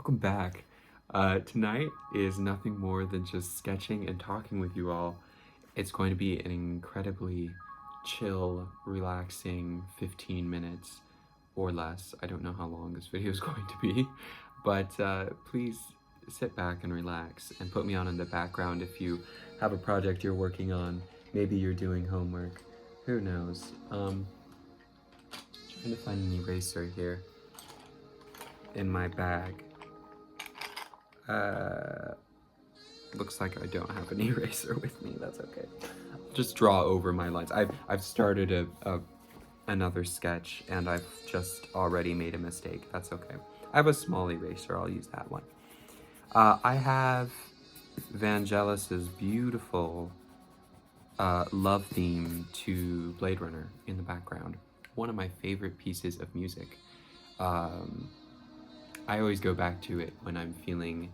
Welcome back. Tonight is nothing more than just sketching and talking with you all. It's going to be an incredibly chill, relaxing 15 minutes or less. I don't know how long this video is going to be, but please sit back and relax and put me on in the background if you have a project you're working on. Maybe you're doing homework. Who knows? Trying to find an eraser here in my bag. Looks like I don't have an eraser with me. That's okay. I'll just draw over my lines. I've started another sketch and I've just already made a mistake. That's okay. I have a small eraser. I'll use that one. I have Vangelis's beautiful love theme to Blade Runner in the background. One of my favorite pieces of music. I always go back to it when I'm feeling,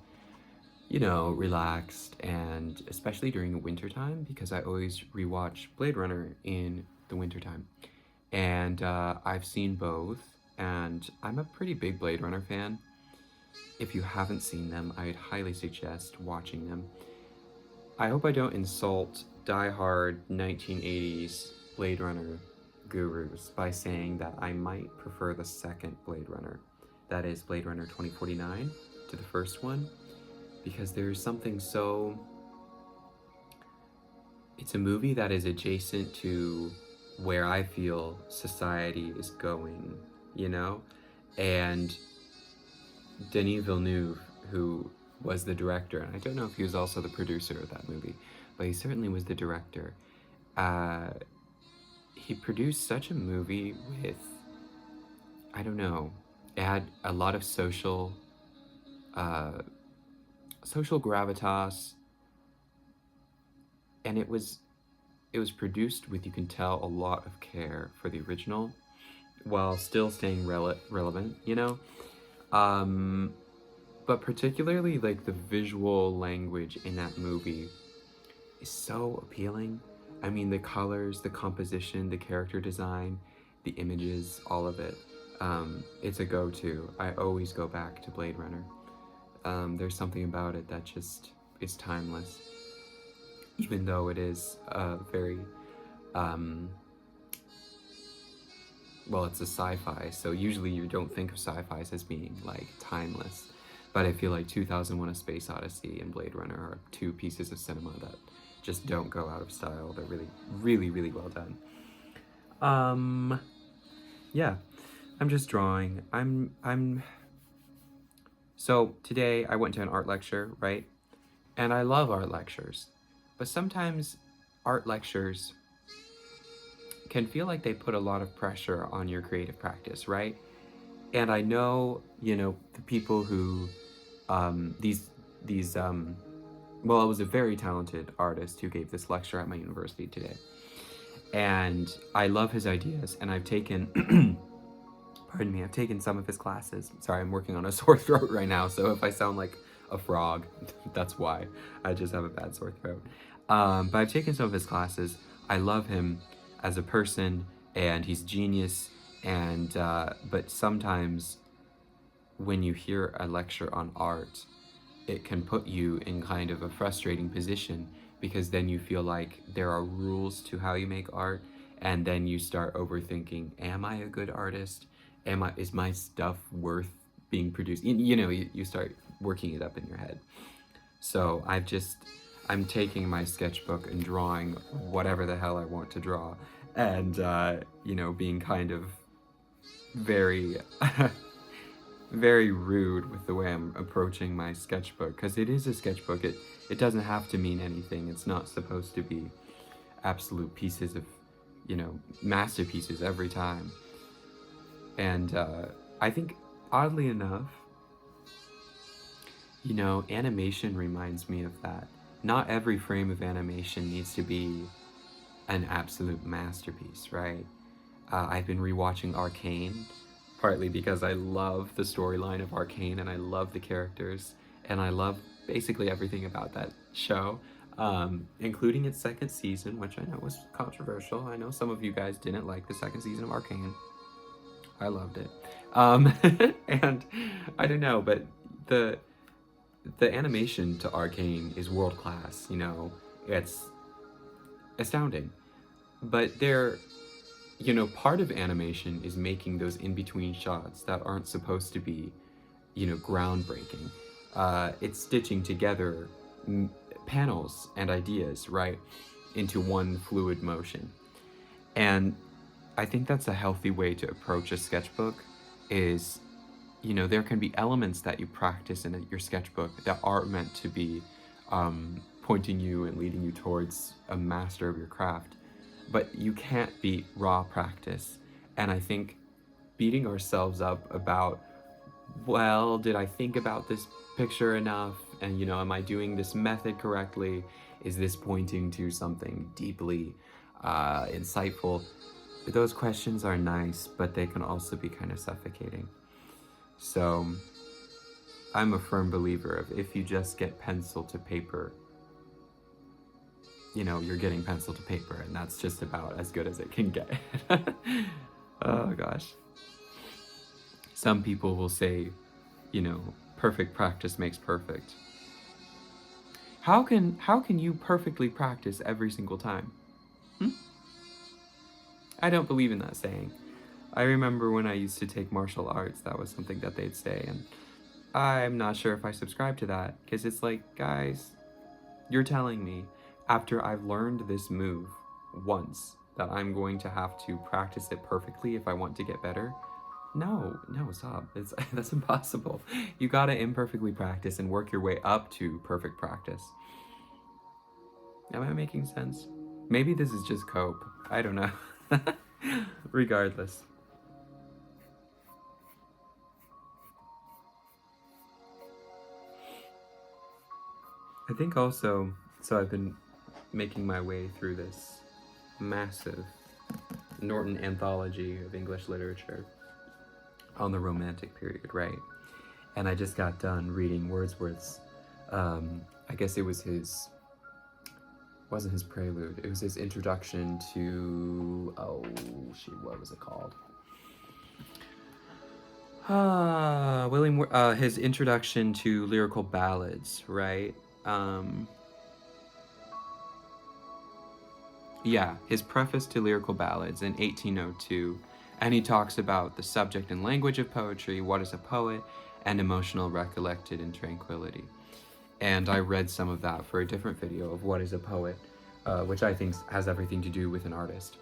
relaxed, and especially during the wintertime, because I always rewatch Blade Runner in the wintertime. And I've seen both, and I'm a pretty big Blade Runner fan. If you haven't seen them, I'd highly suggest watching them. I hope I don't insult diehard 1980s Blade Runner gurus by saying that I might prefer the second Blade Runner, that is Blade Runner 2049, to the first one, because there's something so... It's a movie that is adjacent to where I feel society is going, And Denis Villeneuve, who was the director, and I don't know if he was also the producer of that movie, but he certainly was the director. He produced such a movie with, I don't know, it had a lot of social gravitas, and it was produced with, you can tell, a lot of care for the original, while still staying relevant, But particularly, like, the visual language in that movie is so appealing. I mean, the colors, the composition, the character design, the images, all of it. It's a go-to. I always go back to Blade Runner. There's something about it that just is timeless. Even though it is very... well, it's a sci-fi, so usually you don't think of sci-fis as being, like, timeless. But I feel like 2001: A Space Odyssey and Blade Runner are two pieces of cinema that just don't go out of style. They're really, really, really well done. Yeah, I'm just drawing. So today I went to an art lecture, right? And I love art lectures, but sometimes art lectures can feel like they put a lot of pressure on your creative practice, right? And I know, the people who, well, it was a very talented artist who gave this lecture at my university today. And I love his ideas, and I've taken, pardon me, I've taken some of his classes. Sorry, I'm working on a sore throat right now, so if I sound like a frog, that's why. I just have a bad sore throat. But I've taken some of his classes. I love him as a person, and he's genius, and but sometimes when you hear a lecture on art, it can put you in kind of a frustrating position, because then you feel like there are rules to how you make art, and then you start overthinking, am I a good artist? Is my stuff worth being produced? You start working it up in your head. So I'm taking my sketchbook and drawing whatever the hell I want to draw, and being kind of very very rude with the way I'm approaching my sketchbook, because it is a sketchbook. It doesn't have to mean anything. It's not supposed to be absolute pieces of, masterpieces every time. And I think, oddly enough, animation reminds me of that. Not every frame of animation needs to be an absolute masterpiece, right? I've been rewatching Arcane, partly because I love the storyline of Arcane, and I love the characters, and I love basically everything about that show, including its second season, which I know was controversial. I know some of you guys didn't like the second season of Arcane. I loved it. And I don't know, but the the animation to Arcane is world class, you know. It's astounding. But part of animation is making those in-between shots that aren't supposed to be, groundbreaking. It's stitching together panels and ideas, right, into one fluid motion. And I think that's a healthy way to approach a sketchbook is, there can be elements that you practice in your sketchbook that are meant to be pointing you and leading you towards a master of your craft. But you can't beat raw practice. And I think beating ourselves up about, well, did I think about this picture enough? And, am I doing this method correctly? Is this pointing to something deeply insightful? Those questions are nice, but they can also be kind of suffocating. So I'm a firm believer of if you just get pencil to paper, you're getting pencil to paper, and that's just about as good as it can get. Oh gosh. Some people will say, perfect practice makes perfect. How can you perfectly practice every single time? I don't believe in that saying. I remember when I used to take martial arts, that was something that they'd say, and I'm not sure if I subscribe to that, because it's like, guys, you're telling me after I've learned this move once that I'm going to have to practice it perfectly if I want to get better? No, stop. That's impossible. You gotta imperfectly practice and work your way up to perfect practice. Am I making sense? Maybe this is just cope. I don't know. Regardless. I think also, so I've been making my way through this massive Norton anthology of English literature on the Romantic period, right? And I just got done reading Wordsworth's, I guess it was wasn't his prelude, it was his introduction to, what was it called? His introduction to lyrical ballads, right? His preface to lyrical ballads in 1802, and he talks about the subject and language of poetry, what is a poet, and emotional recollected in tranquility. And I read some of that for a different video of what is a poet, which I think has everything to do with an artist.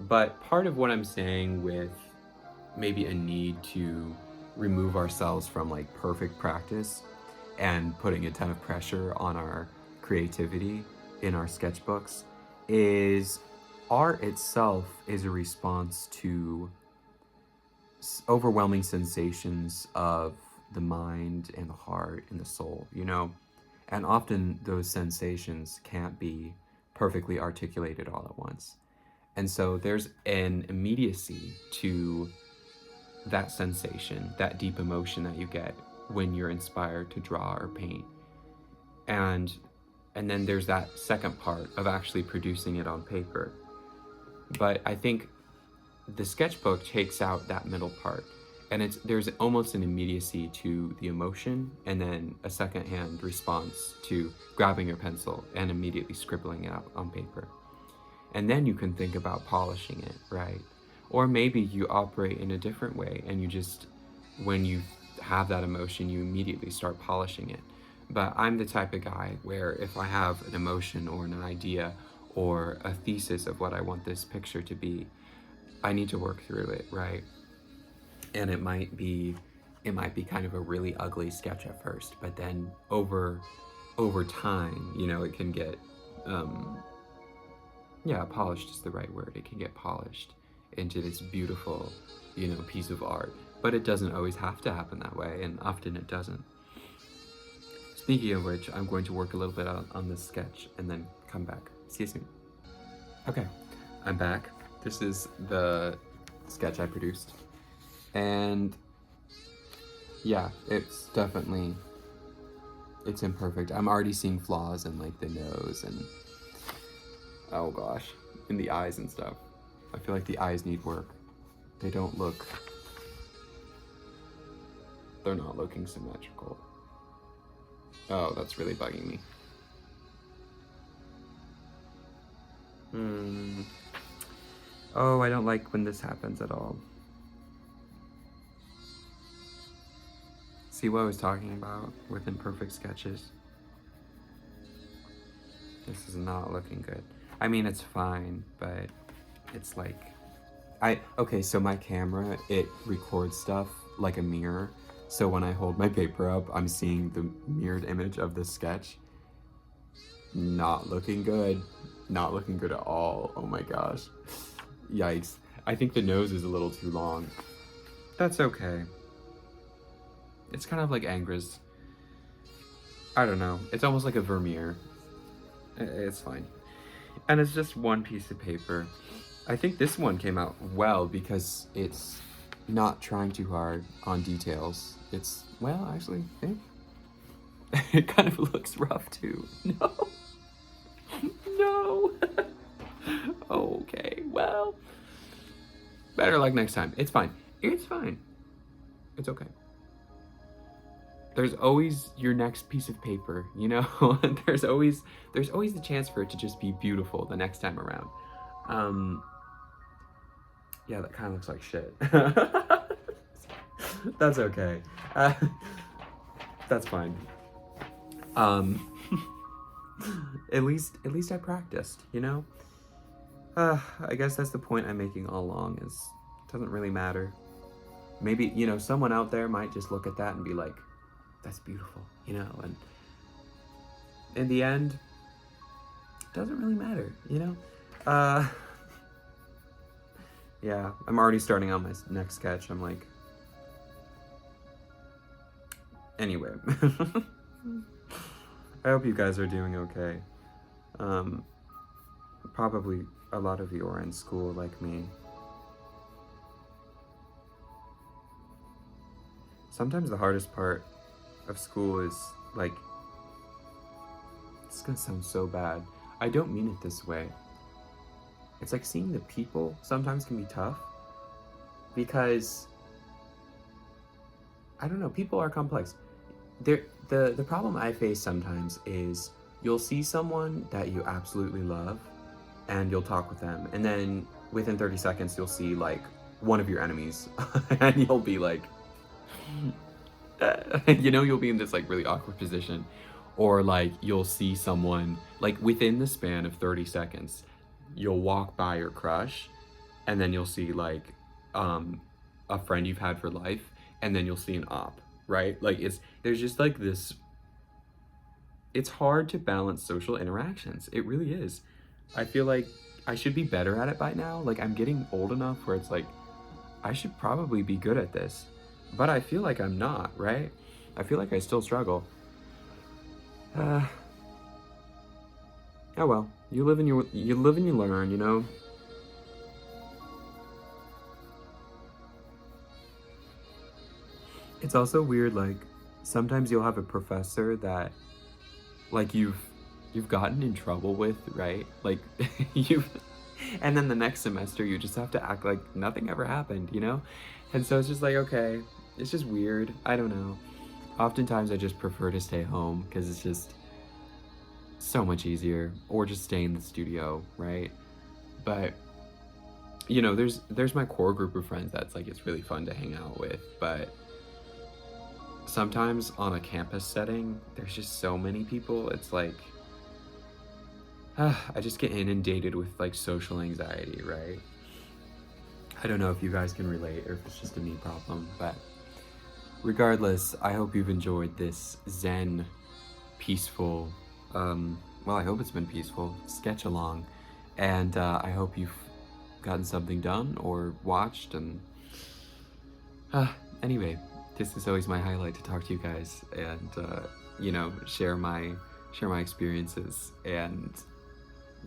But part of what I'm saying with maybe a need to remove ourselves from like perfect practice and putting a ton of pressure on our creativity in our sketchbooks is art itself is a response to overwhelming sensations of the mind and the heart and the soul, and often those sensations can't be perfectly articulated all at once. And so there's an immediacy to that sensation, that deep emotion that you get when you're inspired to draw or paint. And then there's that second part of actually producing it on paper. But I think the sketchbook takes out that middle part, and there's almost an immediacy to the emotion, and then a second-hand response to grabbing your pencil and immediately scribbling it out on paper. And then you can think about polishing it, right? Or maybe you operate in a different way, and you just, when you have that emotion, you immediately start polishing it. But I'm the type of guy where if I have an emotion or an idea or a thesis of what I want this picture to be, I need to work through it, right? And it might be kind of a really ugly sketch at first, but then over time, it can get, polished is the right word. It can get polished into this beautiful, piece of art. But it doesn't always have to happen that way, and often it doesn't. Speaking of which, I'm going to work a little bit on this sketch and then come back. See you soon. Okay, I'm back. This is the sketch I produced. And yeah, it's imperfect. I'm already seeing flaws in like the nose and, oh gosh, in the eyes and stuff. I feel like the eyes need work. They're not looking symmetrical. Oh, that's really bugging me. Oh, I don't like when this happens at all. See what I was talking about with imperfect sketches? This is not looking good. I mean, it's fine, but it's like, okay, so my camera, it records stuff like a mirror. So when I hold my paper up, I'm seeing the mirrored image of the sketch. Not looking good. Not looking good at all. Oh my gosh. Yikes. I think the nose is a little too long. That's okay. It's kind of like Angra's. I don't know. It's almost like a Vermeer. It's fine. And it's just one piece of paper. I think this one came out well because it's not trying too hard on details. It's, well, actually, it kind of looks rough too. No. No. Okay, well, better luck next time. It's fine. It's fine. It's okay. There's always your next piece of paper, you know? there's always the chance for it to just be beautiful the next time around. Yeah, that kind of looks like shit. That's okay. That's fine. At least I practiced, you know? I guess that's the point I'm making all along, is it doesn't really matter. Maybe, you know, someone out there might just look at that and be like, that's beautiful, you know? And in the end, it doesn't really matter, you know? Yeah, I'm already starting on my next sketch. I'm like, anyway. I hope you guys are doing okay. Probably a lot of you are in school like me. Sometimes the hardest part of school is, like, it's gonna sound so bad. I don't mean it this way. It's like seeing the people sometimes can be tough because, I don't know, people are complex. The problem I face sometimes is you'll see someone that you absolutely love and you'll talk with them, and then within 30 seconds you'll see like one of your enemies and you'll be like, you know, you'll be in this like really awkward position. Or like you'll see someone like within the span of 30 seconds, you'll walk by your crush and then you'll see like a friend you've had for life, and then you'll see an op, right? Like there's just like this, it's hard to balance social interactions. It really is. I feel like I should be better at it by now. Like I'm getting old enough where it's like I should probably be good at this, but I feel like I'm not, right? I feel like I still struggle. Oh well, you live and you learn, you know? It's also weird, like, sometimes you'll have a professor that, like, you've gotten in trouble with, right? Like, and then the next semester you just have to act like nothing ever happened, you know? And so it's just like, okay, it's just weird. I don't know. Oftentimes I just prefer to stay home because it's just so much easier, or just stay in the studio, right? But you know, there's my core group of friends that's like it's really fun to hang out with, but sometimes on a campus setting there's just so many people, it's like I just get inundated with like social anxiety, right? I don't know if you guys can relate or if it's just a me problem, but regardless, I hope you've enjoyed this zen, peaceful, well, I hope it's been peaceful, sketch along, and I hope you've gotten something done or watched, and anyway, this is always my highlight to talk to you guys and you know, share my experiences and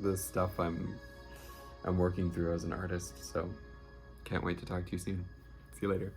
the stuff I'm working through as an artist. So can't wait to talk to you soon. See you later.